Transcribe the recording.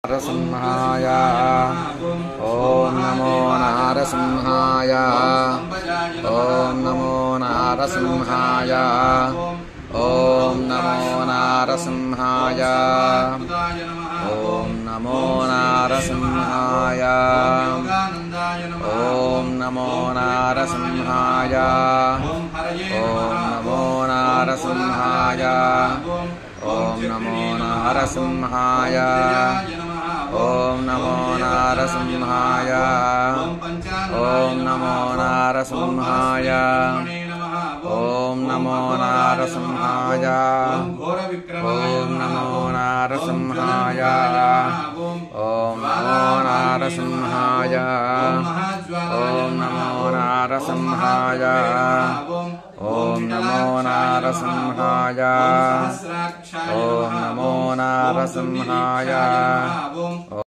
नारसिंहाय ॐ नमो नारसिंहाय ॐ नमो नारसिंहाय ॐ नमो नारसिंहाय ॐ नमो नारसिंहाय ॐ नमो नारसिंहाय ॐ नमो नारसिंहाय ॐ नमो नारसिंहाय ॐ नमो नारसिंहाय ॐ नमो नारसिंहाय ॐ नमो नारसिंहाय ॐ नमो नारसिंहाय ॐ नमो नारसिंहाय ॐ नमो नारसिंहाय ॐ नमो नारसिंहाय ॐ नमो नारसिंहाय।